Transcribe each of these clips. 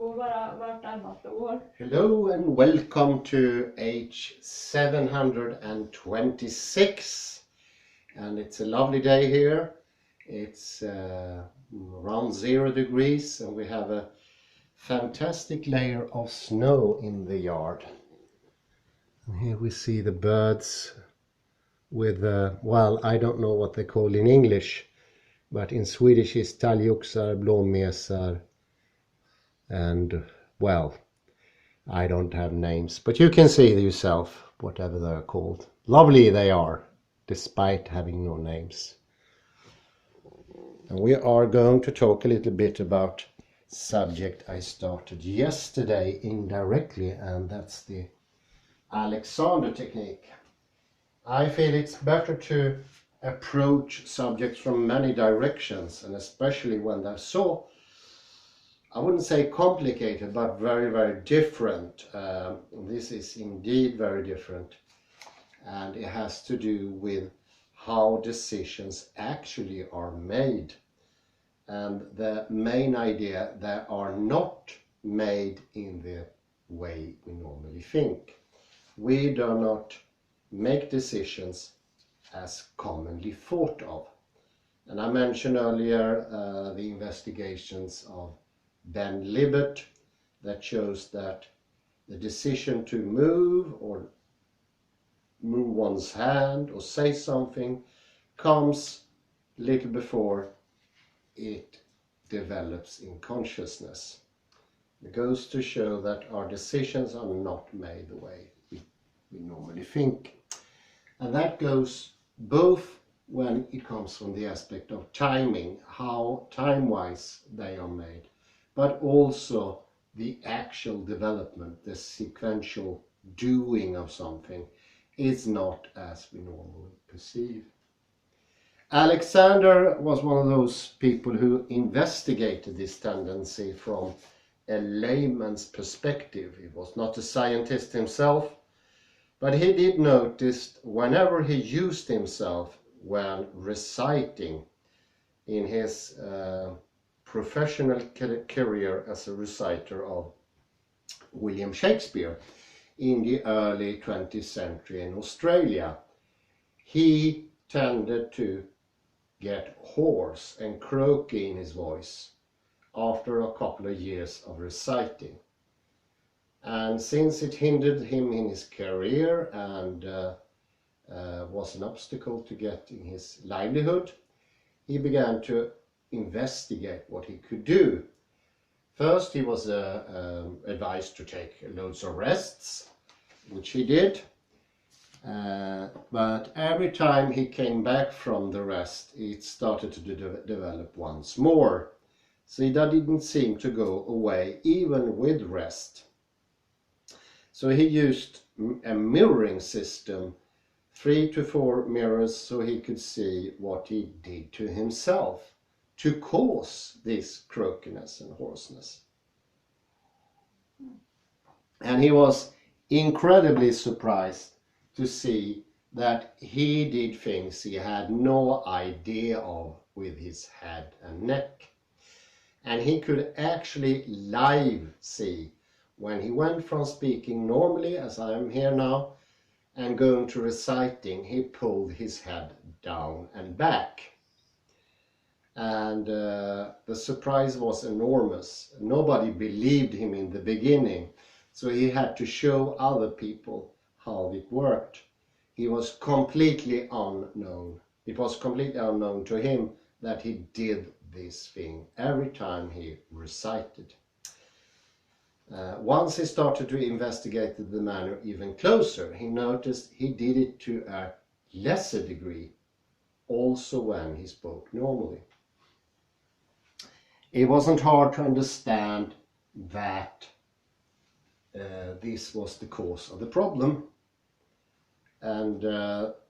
Hello and welcome to age 726, and it's a lovely day here. It's around 0 degrees and we have a fantastic layer of snow in the yard. And here we see the birds with, well, I don't know what they call in English, but in Swedish it's talgoxar, blåmesar, and, well, I don't have names, but you can see yourself, whatever they're called. Lovely they are, despite having no names. And we are going to talk a little bit about subject I started yesterday indirectly, and that's the Alexander technique. I feel it's better to approach subjects from many directions, and especially when they're so, I wouldn't say complicated, but very, very different. This is indeed very different, and it has to do with how decisions actually are made. And the main idea, they are not made in the way we normally think. We do not make decisions as commonly thought of. And I mentioned earlier the investigations of Ben Libet that shows that the decision to move or move one's hand or say something comes a little before it develops in consciousness. It goes to show that our decisions are not made the way we normally think. And that goes both when it comes from the aspect of timing, how time-wise they are made, but also the actual development, the sequential doing of something is not as we normally perceive. Alexander was one of those people who investigated this tendency from a layman's perspective. He was not a scientist himself, but he did notice whenever he used himself when reciting in his professional career as a reciter of William Shakespeare in the early 20th century in Australia, he tended to get hoarse and croaky in his voice after a couple of years of reciting. And since it hindered him in his career and was an obstacle to getting his livelihood, he began to investigate what he could do. First, he was advised to take loads of rests, which he did. But every time he came back from the rest, it started to develop once more. So that didn't seem to go away, even with rest. So he used a mirroring system, 3 to 4 mirrors, so he could see what he did to himself to cause this croakiness and hoarseness. And he was incredibly surprised to see that he did things he had no idea of with his head and neck. And he could actually live see when he went from speaking normally, as I am here now, and going to reciting, he pulled his head down and back. And the surprise was enormous. Nobody believed him in the beginning, so he had to show other people how it worked. He was completely unknown. It was completely unknown to him that he did this thing every time he recited. Once he started to investigate the manner even closer, he noticed he did it to a lesser degree also when he spoke normally. It wasn't hard to understand that this was the cause of the problem, and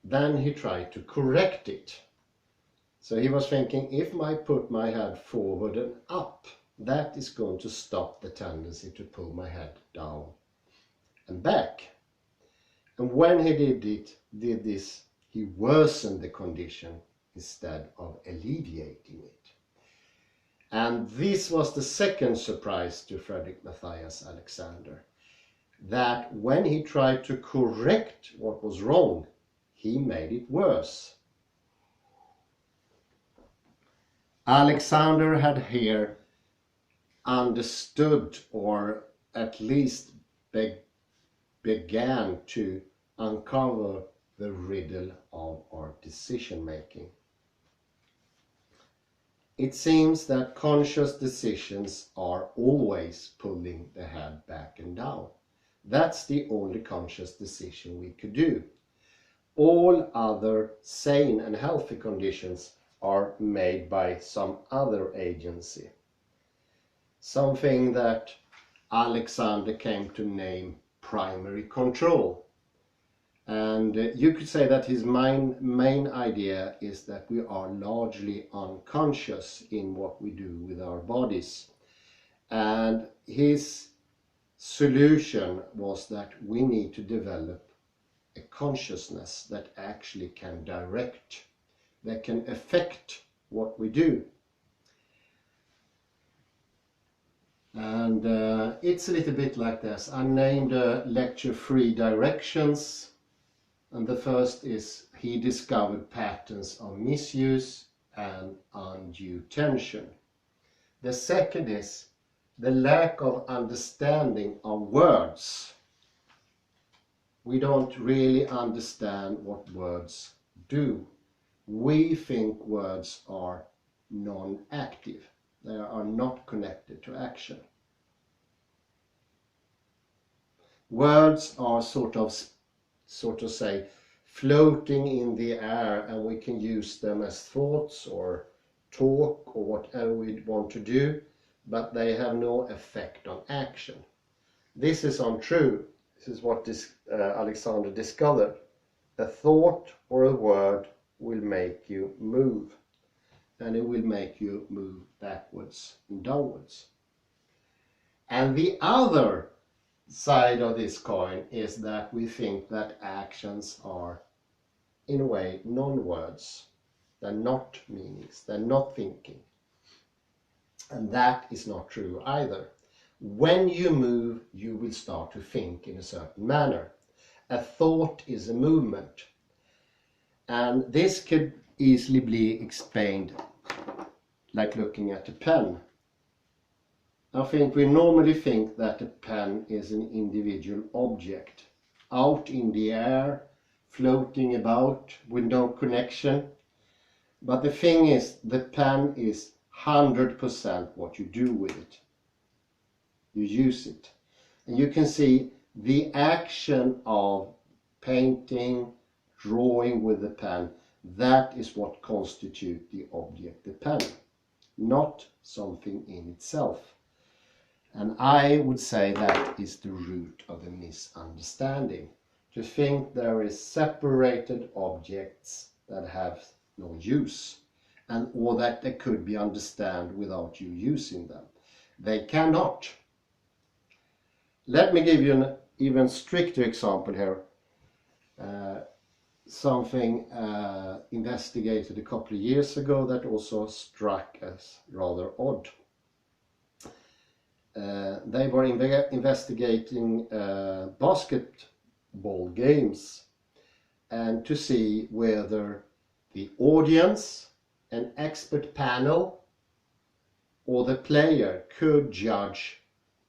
then he tried to correct it. So he was thinking, if I put my head forward and up, that is going to stop the tendency to pull my head down and back. And when he did this, he worsened the condition instead of alleviating it. And this was the second surprise to Frederick Matthias Alexander, that when he tried to correct what was wrong, he made it worse. Alexander had here understood, or at least began to uncover the riddle of our decision making. It seems that conscious decisions are always pulling the head back and down. That's the only conscious decision we could do. All other sane and healthy conditions are made by some other agency. Something that Alexander came to name primary control. And you could say that his main idea is that we are largely unconscious in what we do with our bodies. And his solution was that we need to develop a consciousness that actually can direct, that can affect what we do. And it's a little bit like this. I named a lecture 3 directions. And the first is, he discovered patterns of misuse and undue tension. The second is the lack of understanding of words. We don't really understand what words do. We think words are non-active. They are not connected to action. Words are sort of say, floating in the air, and we can use them as thoughts or talk or whatever we want to do, but they have no effect on action. This is untrue. This is what Alexander discovered. A thought or a word will make you move, and it will make you move backwards and downwards. And the other side of this coin is that we think that actions are, in a way, non-words. They're not meanings, they're not thinking. And that is not true either. When you move, you will start to think in a certain manner. A thought is a movement. And this could easily be explained like looking at a pen. I think we normally think that a pen is an individual object, out in the air, floating about with no connection. But the thing is, the pen is 100% what you do with it. You use it. And you can see the action of painting, drawing with the pen, that is what constitutes the object, the pen, not something in itself. And I would say that is the root of the misunderstanding. To think there is separated objects that have no use, or that they could be understood without you using them. They cannot. Let me give you an even stricter example here. Something investigated a couple of years ago that also struck us rather odd. They were investigating basketball games, and to see whether the audience, an expert panel, or the player could judge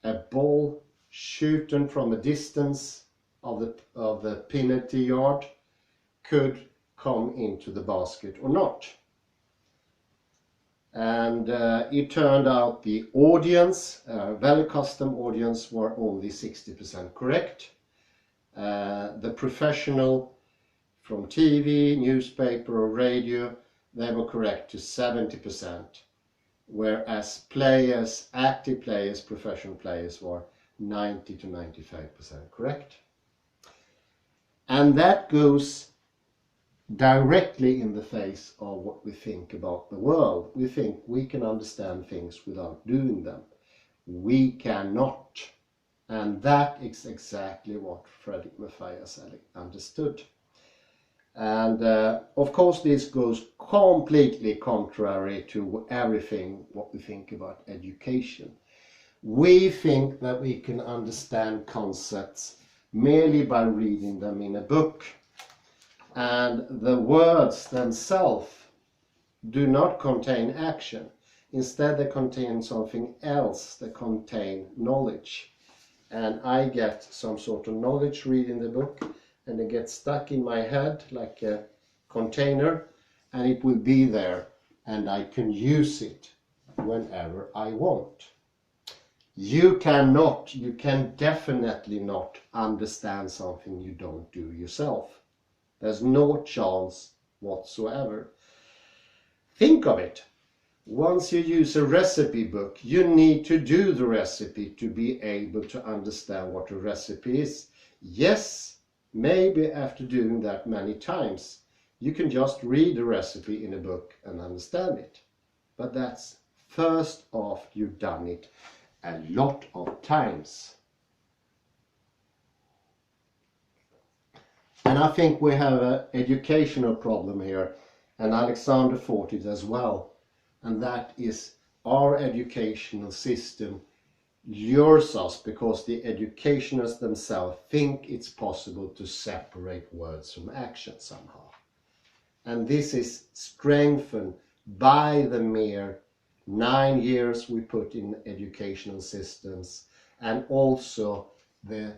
a ball shooten from a distance of the penalty yard could come into the basket or not. And it turned out the audience, very custom audience, were only 60% correct. The professional from TV, newspaper or radio, they were correct to 70%. Whereas players, active players, professional players were 90 to 95% correct. And that goes directly in the face of what we think about the world. We think we can understand things without doing them. We cannot. And that is exactly what Frederick Matthias understood. And of course this goes completely contrary to everything what we think about education. We think that we can understand concepts merely by reading them in a book, and the words themselves do not contain action. Instead they contain something else. They contain knowledge, and I get some sort of knowledge reading the book, and it gets stuck in my head like a container, and it will be there, and I can use it whenever I want. You can definitely not understand something you don't do yourself. There's no chance whatsoever. Think of it. Once you use a recipe book, you need to do the recipe to be able to understand what a recipe is. Yes, maybe after doing that many times, you can just read the recipe in a book and understand it. But that's first after you've done it a lot of times. And I think we have an educational problem here, and Alexander thought it as well, and that is our educational system lures us because the educationers themselves think it's possible to separate words from action somehow. And this is strengthened by the mere 9 years we put in educational systems, and also the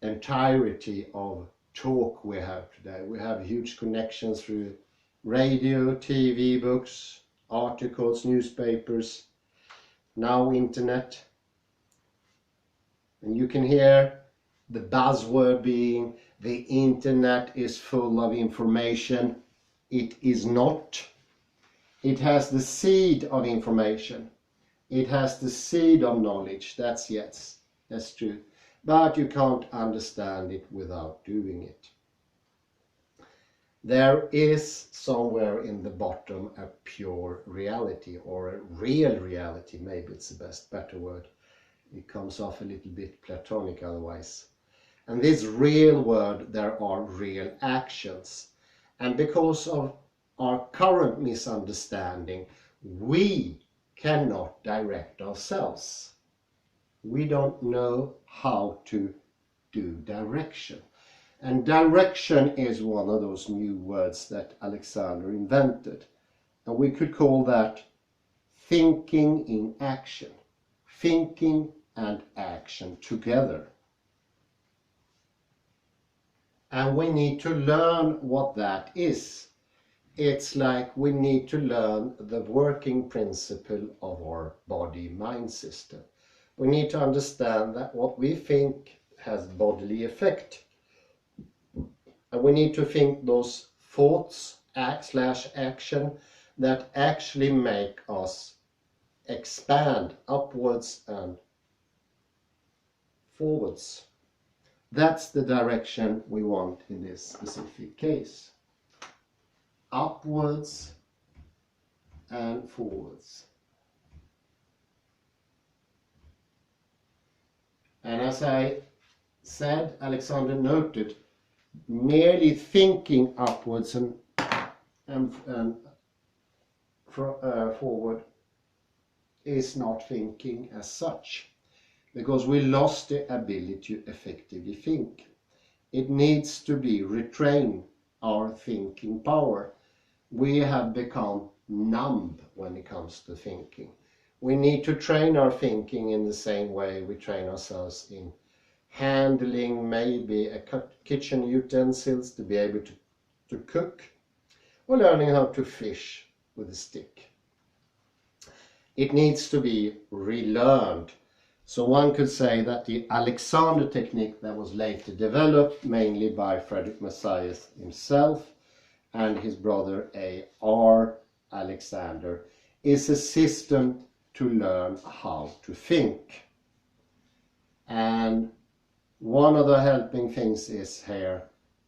entirety of talk we have today. We have huge connections through radio, TV, books, articles, newspapers, now internet. And you can hear the buzzword being the internet is full of information. It is not. It has the seed of information. It has the seed of knowledge. That's yes, that's true. But you can't understand it without doing it. There is somewhere in the bottom a pure reality, or a real reality, maybe it's the better word. It comes off a little bit Platonic otherwise. And this real word, there are real actions. And because of our current misunderstanding, we cannot direct ourselves. We don't know how to do direction. And direction is one of those new words that Alexander invented. And we could call that thinking in action. Thinking and action together. And we need to learn what that is. It's like we need to learn the working principle of our body-mind system. We need to understand that what we think has bodily effect. And we need to think those thoughts / action that actually make us expand upwards and forwards. That's the direction we want in this specific case. Upwards and forwards. And as I said, Alexander noted, merely thinking upwards and forward is not thinking as such, because we lost the ability to effectively think. It needs to be retrained, our thinking power. We have become numb when it comes to thinking. We need to train our thinking in the same way we train ourselves in handling maybe a kitchen utensils to be able to cook, or learning how to fish with a stick. It needs to be relearned. So one could say that the Alexander technique that was later developed mainly by Frederick Messias himself and his brother A.R. Alexander is a system to learn how to think. And one of the helping things is here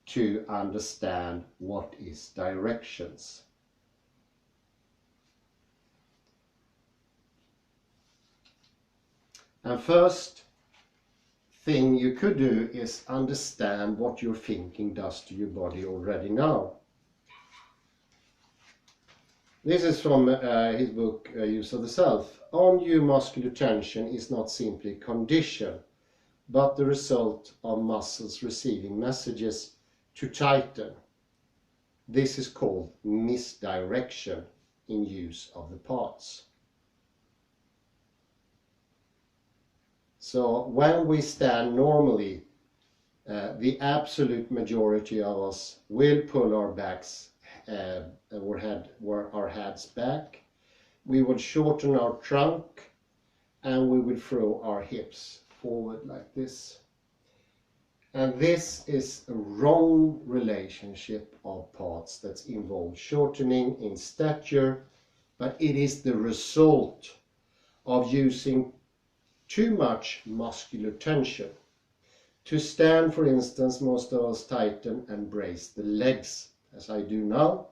to understand what is directions. And first, thing you could do is understand what your thinking does to your body already now. This is from his book, Use of the Self. Undue muscular tension is not simply condition, but the result of muscles receiving messages to tighten. This is called misdirection in use of the parts. So when we stand normally, the absolute majority of us will pull our backs, our heads back. We would shorten our trunk and we would throw our hips forward like this. And this is a wrong relationship of parts that's involved shortening in stature, but it is the result of using too much muscular tension. To stand, for instance, most of us tighten and brace the legs, as I do now,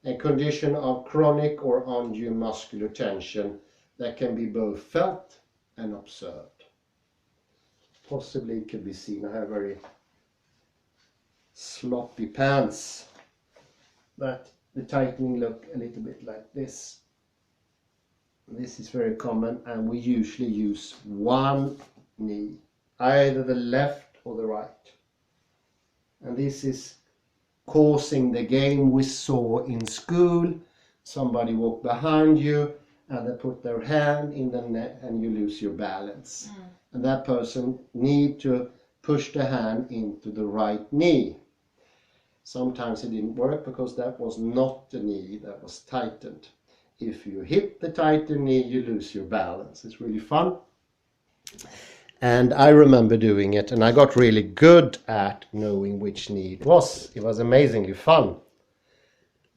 a condition of chronic or undue muscular tension that can be both felt and observed. Possibly it could be seen. I have very sloppy pants, but the tightening look a little bit like this. This is very common, and we usually use one knee, either the left or the right. And this is causing the game we saw in school. Somebody walked behind you and they put their hand in the net and you lose your balance. And that person need to push the hand into the right knee. Sometimes it didn't work because that was not the knee that was tightened. If you hit the tightened knee, you lose your balance. It's really fun. And I remember doing it, and I got really good at knowing which knee it was. It was amazingly fun.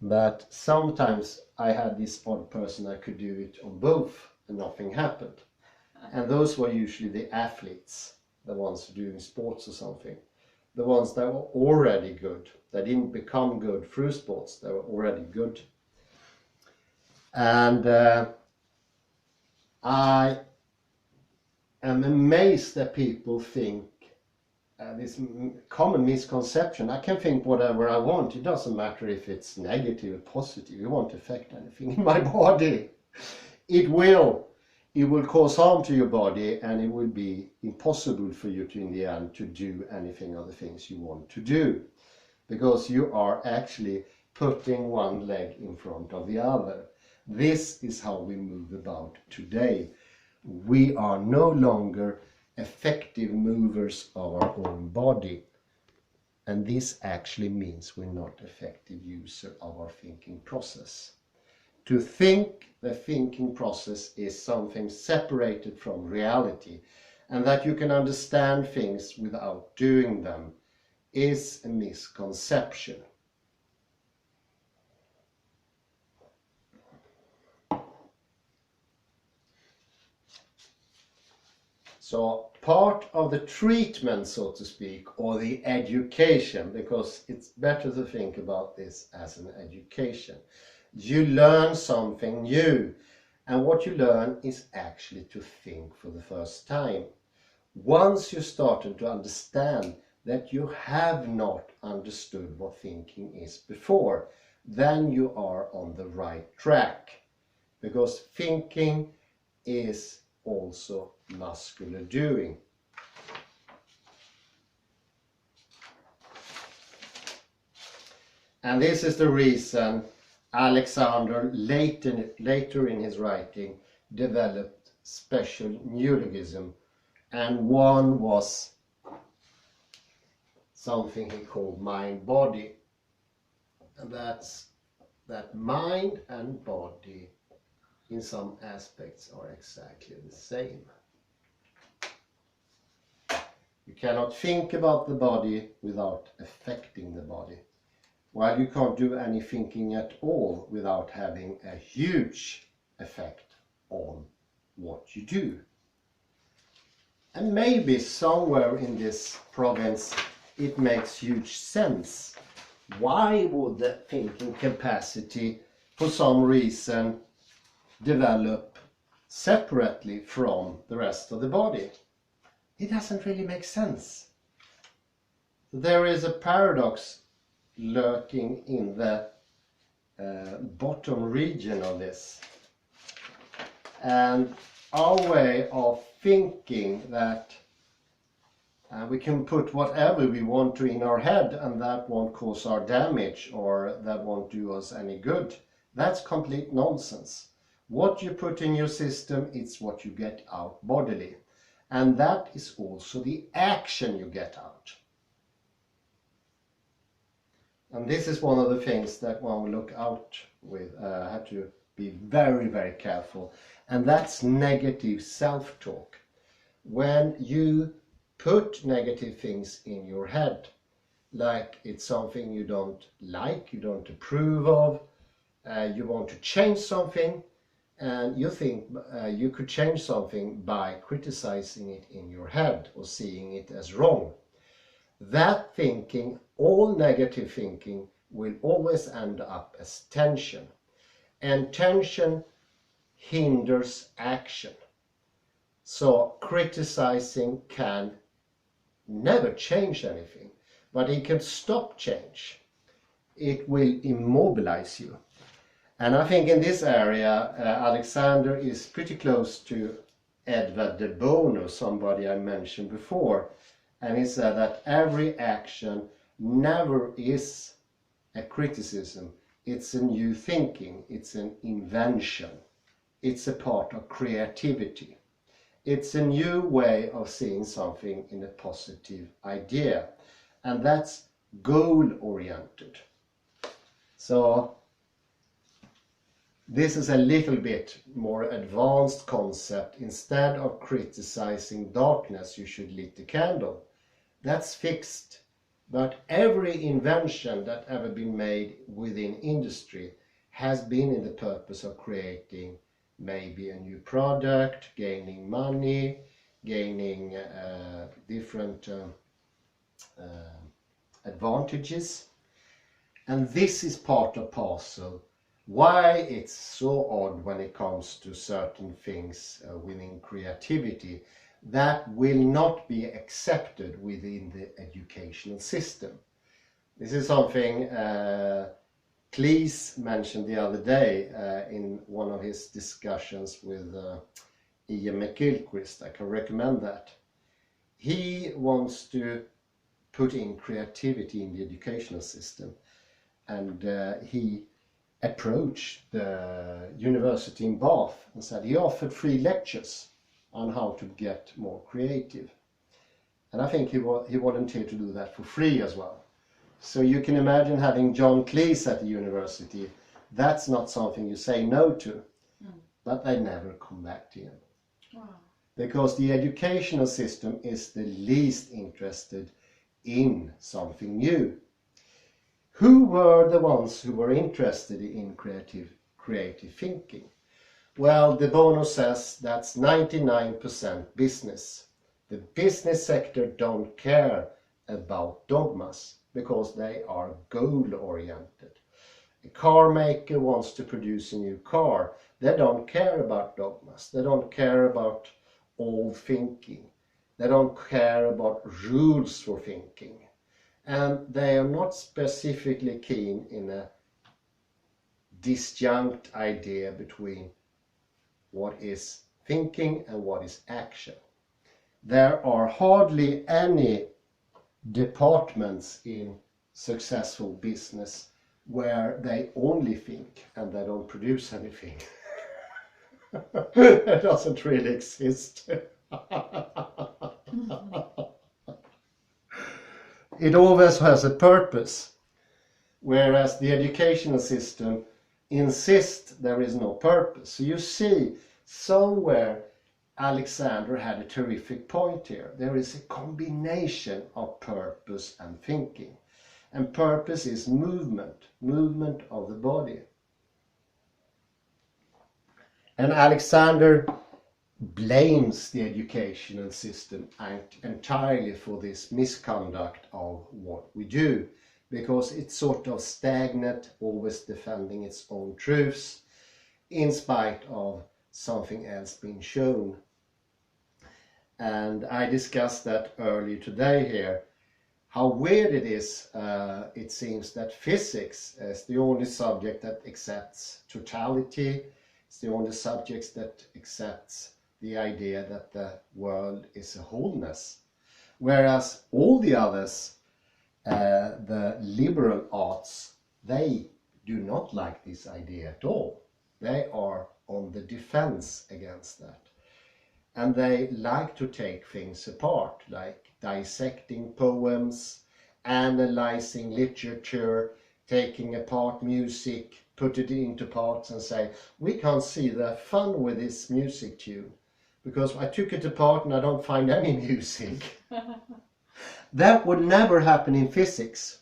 But sometimes I had this odd person that could do it on both, and nothing happened. And those were usually the athletes, the ones doing sports or something. The ones that were already good. They didn't become good through sports, they were already good. And I am amazed that people think this common misconception, I can think whatever I want, it doesn't matter if it's negative or positive, it won't affect anything in my body. It will cause harm to your body, and it will be impossible for you to, in the end, to do anything of the things you want to do, because you are actually putting one leg in front of the other. This is how we move about today. We are no longer effective movers of our own body, and this actually means we're not effective user of our thinking process. To think the thinking process is something separated from reality, and that you can understand things without doing them, is a misconception. So part of the treatment, so to speak, or the education, because it's better to think about this as an education. You learn something new, and what you learn is actually to think for the first time. Once you started to understand that you have not understood what thinking is before, then you are on the right track, because thinking is also muscular doing. And this is the reason Alexander later in his writing developed special neologism, and one was something he called mind-body, and that's that mind and body in some aspects are exactly the same. You cannot think about the body without affecting the body, while you can't do any thinking at all without having a huge effect on what you do. And maybe somewhere in this province it makes huge sense. Why would the thinking capacity for some reason develop separately from the rest of the body? it doesn't really make sense. There is a paradox lurking in the bottom region of this. And our way of thinking that we can put whatever we want to in our head and that won't cause our damage or that won't do us any good. That's complete nonsense. What you put in your system, it's what you get out bodily. And that is also the action you get out. And this is one of the things that one will look out with, have to be very, very careful. And that's negative self-talk. When you put negative things in your head, like it's something you don't like, you don't approve of, you want to change something, and you think you could change something by criticizing it in your head or seeing it as wrong. That thinking, all negative thinking, will always end up as tension. And tension hinders action. So criticizing can never change anything, but it can stop change. It will immobilize you. And I think in this area, Alexander is pretty close to Edward de Bono, somebody I mentioned before. And he said that every action never is a criticism. It's a new thinking. It's an invention. It's a part of creativity. It's a new way of seeing something in a positive idea. And that's goal-oriented. So this is a little bit more advanced concept. Instead of criticizing darkness, you should lit the candle. That's fixed. But every invention that ever been made within industry has been in the purpose of creating maybe a new product, gaining money, gaining different advantages. And this is part of parcel why it's so odd when it comes to certain things within creativity that will not be accepted within the educational system. This is something Cleese mentioned the other day in one of his discussions with Ian McGilchrist. I can recommend that. He wants to put in creativity in the educational system, and he approached the university in Bath and said he offered free lectures on how to get more creative. And I think he volunteered to do that for free as well. So you can imagine having John Cleese at the university. That's not something you say no to, but they never come back to him. Wow. Because the educational system is the least interested in something new. Who were the ones who were interested in creative thinking? Well, De Bono says that's 99% business. The business sector don't care about dogmas because they are goal-oriented. A car maker wants to produce a new car. They don't care about dogmas. They don't care about old thinking. They don't care about rules for thinking. And they are not specifically keen in a disjunct idea between what is thinking and what is action. There are hardly any departments in successful business where they only think and they don't produce anything. It doesn't really exist. It always has a purpose, whereas the educational system insists there is no purpose. So you see, somewhere Alexander had a terrific point here. There is a combination of purpose and thinking. And purpose is movement of the body. And Alexander blames the educational system entirely for this misconduct of what we do, because it's sort of stagnant, always defending its own truths in spite of something else being shown. And I discussed that earlier today here, how weird it is, it seems, that physics is the only subject that accepts totality. It's the only subject that accepts the idea that the world is a wholeness. Whereas all the others, the liberal arts, they do not like this idea at all. They are on the defense against that. And they like to take things apart, like dissecting poems, analyzing literature, taking apart music, put it into parts and say, we can't see the fun with this music tune because I took it apart and I don't find any music. That would never happen in physics.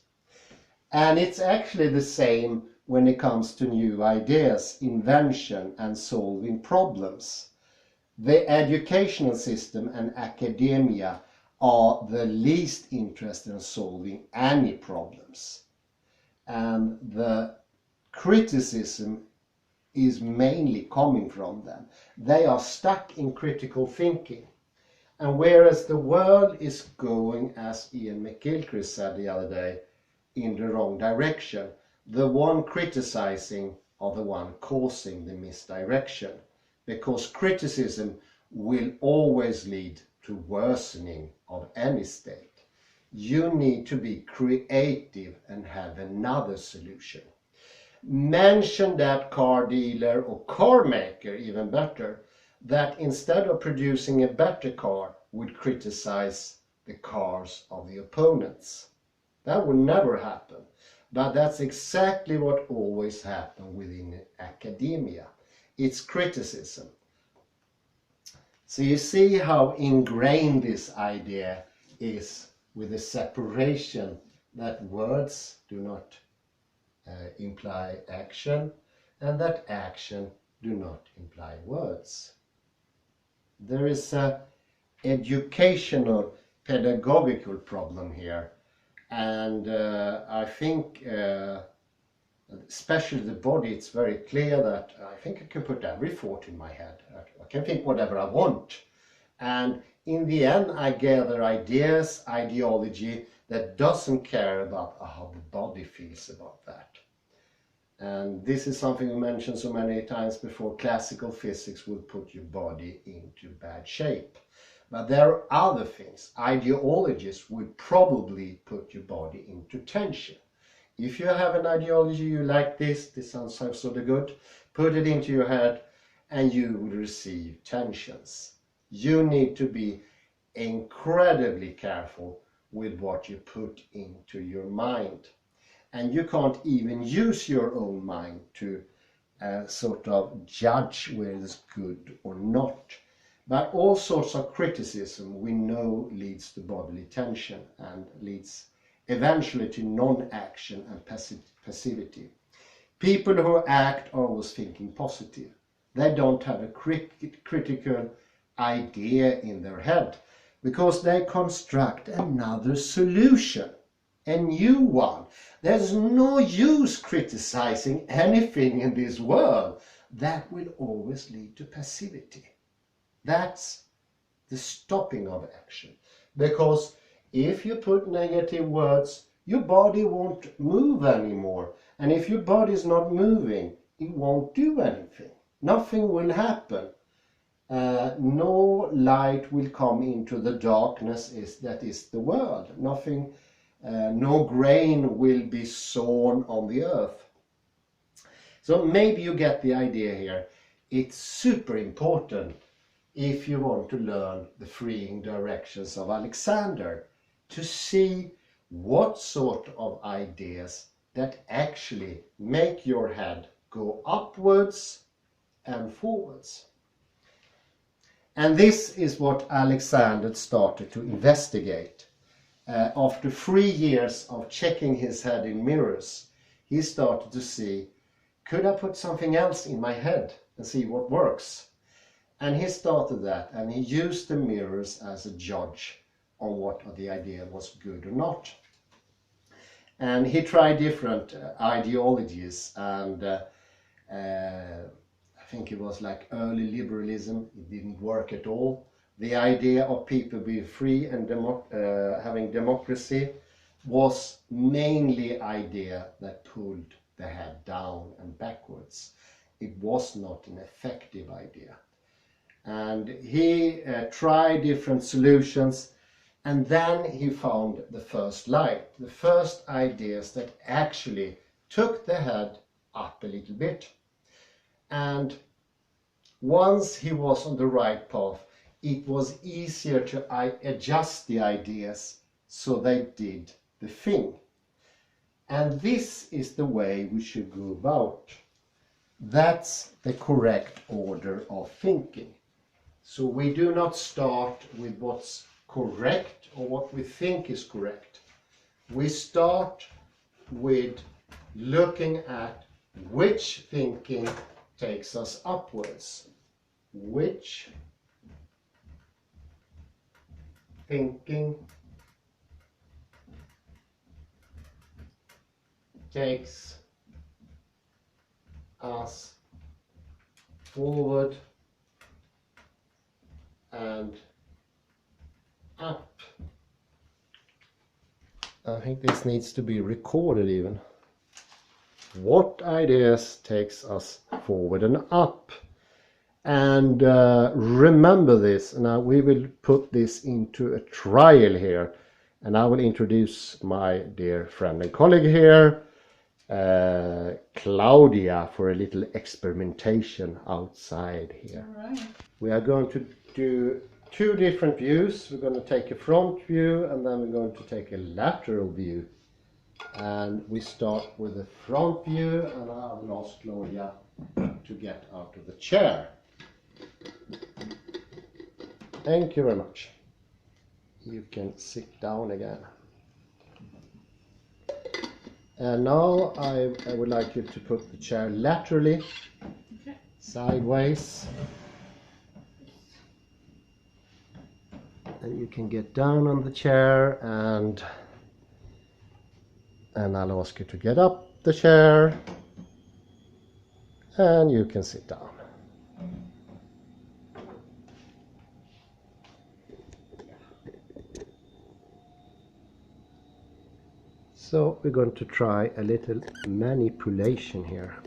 And it's actually the same when it comes to new ideas, invention and solving problems. The educational system and academia are the least interested in solving any problems. And the criticism is mainly coming from them. They are stuck in critical thinking. And whereas the world is going, as Ian McGilchrist said the other day, in the wrong direction, the one criticizing are the one causing the misdirection. Because criticism will always lead to worsening of any state. You need to be creative and have another solution. Mention that car dealer or car maker, even better, that instead of producing a better car would criticize the cars of the opponents. That would never happen. But that's exactly what always happens within academia. It's criticism. So you see how ingrained this idea is with the separation that words do not imply action and that action do not imply words. There is an educational pedagogical problem here, and I think especially the body, it's very clear that I think I can put every thought in my head. I can think whatever I want. And in the end, I gather ideas, ideology that doesn't care about how the body feels about that. And this is something we mentioned so many times before. Classical physics will put your body into bad shape. But there are other things. Ideologies will probably put your body into tension. If you have an ideology, you like this sounds sort of good, put it into your head and you will receive tensions. You need to be incredibly careful with what you put into your mind. And you can't even use your own mind to sort of judge whether it's good or not. But all sorts of criticism we know leads to bodily tension and leads eventually to non-action and passivity. People who act are always thinking positive. They don't have a critical idea in their head because they construct another solution, a new one. There's no use criticizing anything in this world. That will always lead to passivity. That's the stopping of action. Because if you put negative words, your body won't move anymore. And if your body is not moving, it won't do anything. Nothing will happen. No light will come into the darkness that is the world. Nothing, no grain will be sown on the earth. So maybe you get the idea here. It's super important if you want to learn the freeing directions of Alexander, to see what sort of ideas that actually make your head go upwards and forwards. And this is what Alexander started to investigate. After 3 years of checking his head in mirrors, he started to see, could I put something else in my head and see what works? And he started that, and he used the mirrors as a judge on what the idea was good or not. And he tried different ideologies, and I think it was like early liberalism. It didn't work at all. the idea of people being free and having democracy was mainly idea that pulled the head down and backwards. It was not an effective idea. And he tried different solutions, and then he found the first light, the first ideas that actually took the head up a little bit. And once he was on the right path, it was easier to adjust the ideas so they did the thing. And this is the way we should go about. That's the correct order of thinking. So we do not start with what's correct or what we think is correct. We start with looking at which thinking takes us upwards. Which thinking takes us forward and up. I think this needs to be recorded even. What ideas takes us forward and up? And remember this. Now we will put this into a trial here, and I will introduce my dear friend and colleague here, Claudia, for a little experimentation outside here. All right. We are going to do two different views. We're going to take a front view, and then we're going to take a lateral view. And we start with the front view, and I will ask Claudia to get out of the chair. Thank you very much. You can sit down again. And now I would like you to put the chair laterally, Okay. sideways. And you can get down on the chair, and I'll ask you to get up the chair, and you can sit down. So we're going to try a little manipulation here.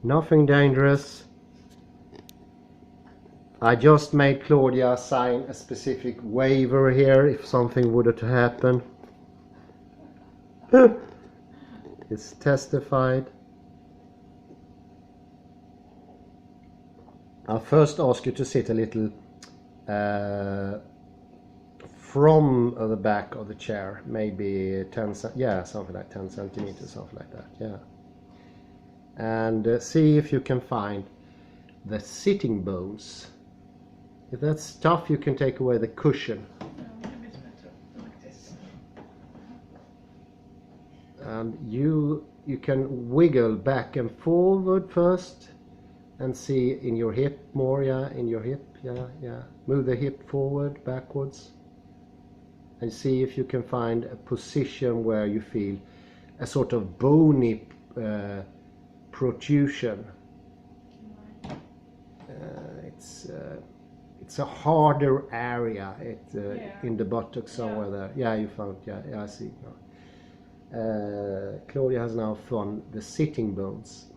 Nothing dangerous. I just made Claudia sign a specific waiver here if something were to happen. It's testified. I'll first ask you to sit a little from the back of the chair, maybe 10, yeah, something like 10 centimeters, something like that, yeah. And see if you can find the sitting bones. If that's tough, you can take away the cushion. Maybe it's better like this. And you can wiggle back and forward first and see in your hip more, yeah, in your hip, yeah. Move the hip forward, backwards, and see if you can find a position where you feel a sort of bony protrusion. It's a harder area in the buttocks somewhere there. Yeah, you found, yeah, I see now. Claudia has now found the sitting bones.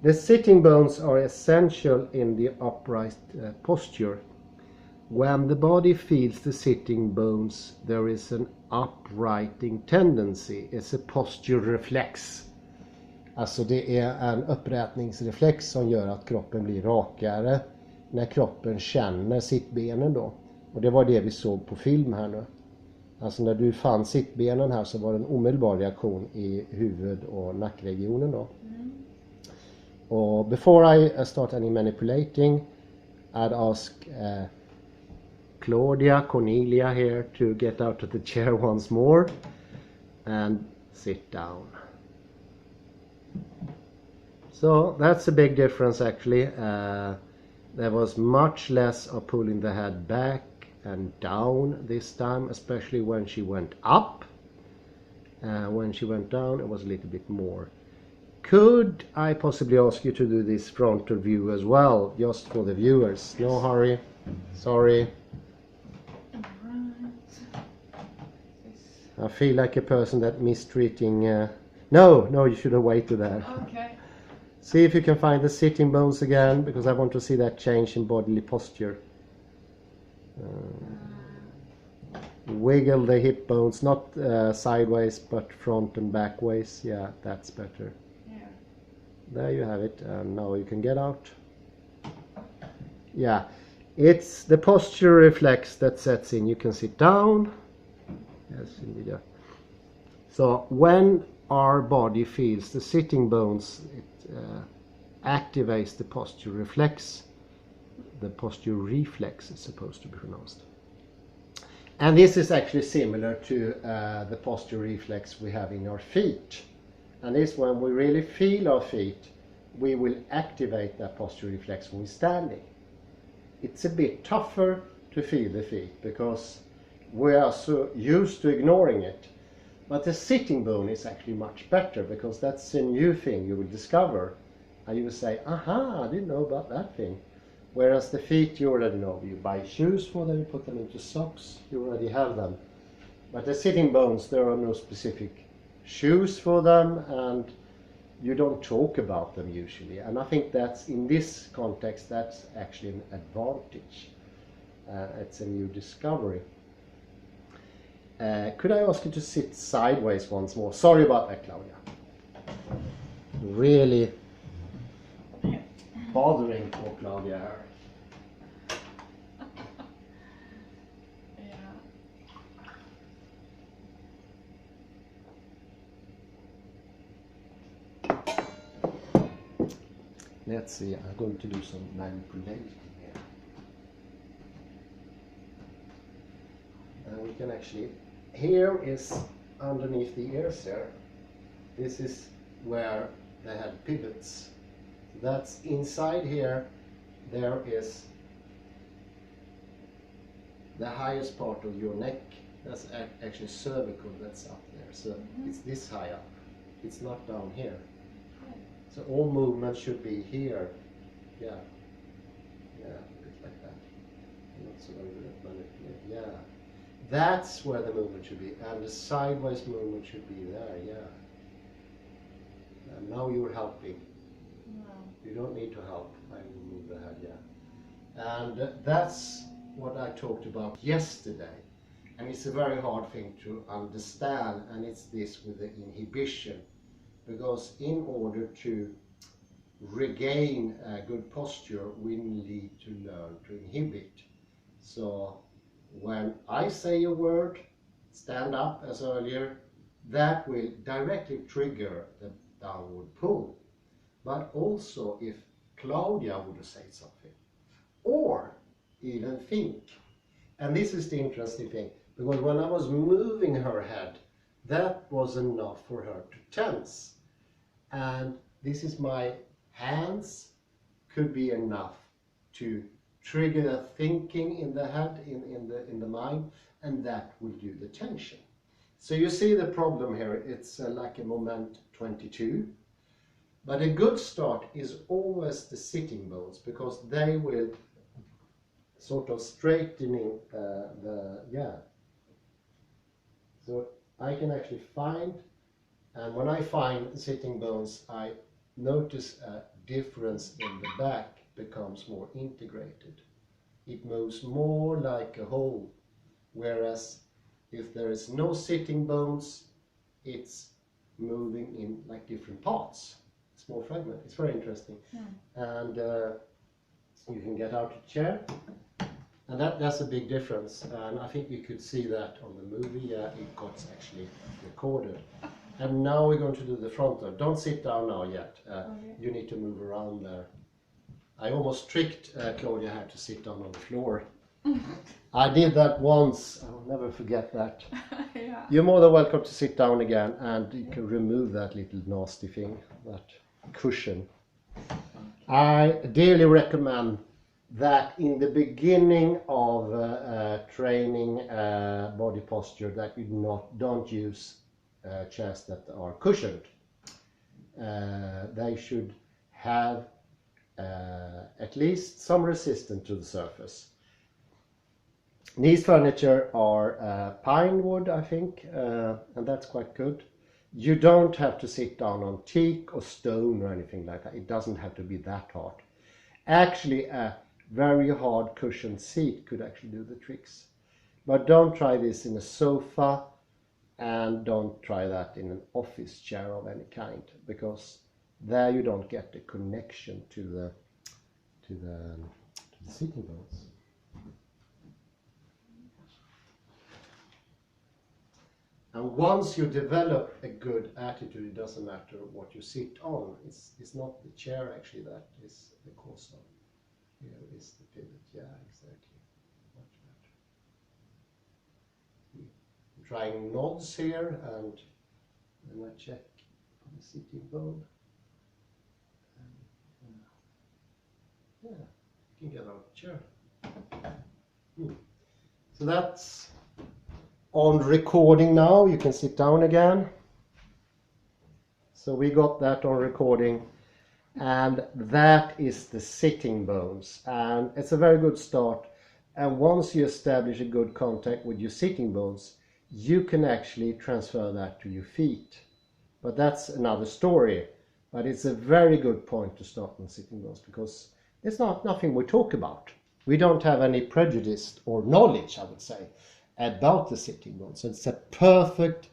The sitting bones are essential in the upright posture. When the body feels the sitting bones, there is an uprighting tendency. It's a posture reflex. Alltså det är en upprätningsreflex som gör att kroppen blir rakare när kroppen känner sittbenen då. Och det var det vi såg på film här nu. Alltså när du fann sittbenen här så var det en omedelbar reaktion i huvud- och nackregionen då. Och before I start any manipulating, I'd ask Cornelia here to get out of the chair once more and sit down. So that's a big difference actually. There was much less of pulling the head back and down this time, especially when she went up. When she went down, it was a little bit more. Could I possibly ask you to do this frontal view as well, just for the viewers? No hurry. Sorry, Alright. I feel like a person that mistreating. No, you should have waited there. Okay. See if you can find the sitting bones again, because I want to see that change in bodily posture. Wiggle the hip bones, not sideways, but front and back ways. Yeah, that's better. Yeah. There you have it. And now you can get out. Yeah, it's the posture reflex that sets in. You can sit down. Yes, indeed. Yeah. So when our body feels the sitting bones, it activates the posture reflex. The posture reflex is supposed to be pronounced. And this is actually similar to the posture reflex we have in our feet. And this, when we really feel our feet, we will activate that posture reflex when we're standing. It's a bit tougher to feel the feet because we are so used to ignoring it. But the sitting bone is actually much better, because that's a new thing you will discover. And you will say, aha, I didn't know about that thing. Whereas the feet, you already know. You buy shoes for them, you put them into socks, you already have them. But the sitting bones, there are no specific shoes for them, and you don't talk about them usually. And I think that's, in this context, that's actually an advantage. It's a new discovery. Could I ask you to sit sideways once more? Sorry about that, Claudia. Really bothering poor Claudia here. Yeah. Let's see, I'm going to do some manipulation here. And we can actually, here is underneath the ears here. This is where they had pivots. That's inside here. There is the highest part of your neck. That's actually cervical, that's up there. So it's this high up. It's not down here. So all movement should be here. Yeah. Yeah, a bit like that. Not so very good at manipulating. Yeah. That's where the movement should be. And the sideways movement should be there, yeah. And now you're helping. No. You don't need to help. I will move the head, yeah. And that's what I talked about yesterday. And it's a very hard thing to understand, and it's this with the inhibition. Because in order to regain a good posture, we need to learn to inhibit. So when I say a word, stand up as earlier, that will directly trigger the downward pull. But also if Claudia would say something, or even think. And this is the interesting thing, because when I was moving her head, that was enough for her to tense. And this is my hands, could be enough to trigger the thinking in the head, in the mind, and that will do the tension. So you see the problem here, it's like a moment 22. But a good start is always the sitting bones, because they will sort of straightening yeah. So I can actually find, and when I find sitting bones, I notice a difference in the back becomes more integrated. It moves more like a whole, whereas if there is no sitting bones, it's moving in like different parts. It's more fragmented. It's very interesting. And you can get out of the chair, and that's a big difference. And I think you could see that on the movie. Yeah, it got actually recorded. And now we're going to do the frontal. Don't sit down now yet. Okay. You need to move around there. I almost tricked Claudia had to sit down on the floor. I did that once. I will never forget that. Yeah. You're more than welcome to sit down again, and you can remove that little nasty thing, that cushion. I dearly recommend that in the beginning of training body posture, that you don't use chairs that are cushioned. They should have at least some resistance to the surface. These furniture are pine wood, I think, and that's quite good. You don't have to sit down on teak or stone or anything like that. It doesn't have to be that hard. Actually, a very hard cushioned seat could actually do the tricks. But don't try this in a sofa, and don't try that in an office chair of any kind, because there you don't get the connection to the sitting bones. And once you develop a good attitude, it doesn't matter what you sit on. It's not the chair actually that is the cause of. Here is the pivot. Yeah, exactly. Much better. I'm trying nods here, and then I check the sitting bone. Yeah, you can get out of the chair. So that's on recording now. You can sit down again. So we got that on recording, and that is the sitting bones, and it's a very good start. And once you establish a good contact with your sitting bones, you can actually transfer that to your feet. But that's another story. But it's a very good point to start on sitting bones, because it's nothing we talk about. We don't have any prejudice or knowledge, I would say, about the sitting bones. So it's a perfect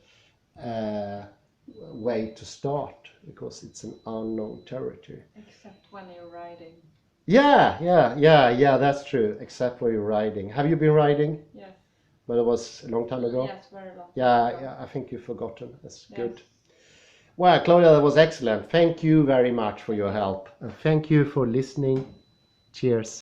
way to start, because it's an unknown territory. Except when you're riding. Yeah, that's true. Except when you're riding. Have you been riding? Yes. But it was a long time ago? Yes, very long. Yeah, I think you've forgotten. That's Yes. good. Well, Claudia, that was excellent. Thank you very much for your help. And thank you for listening. Cheers.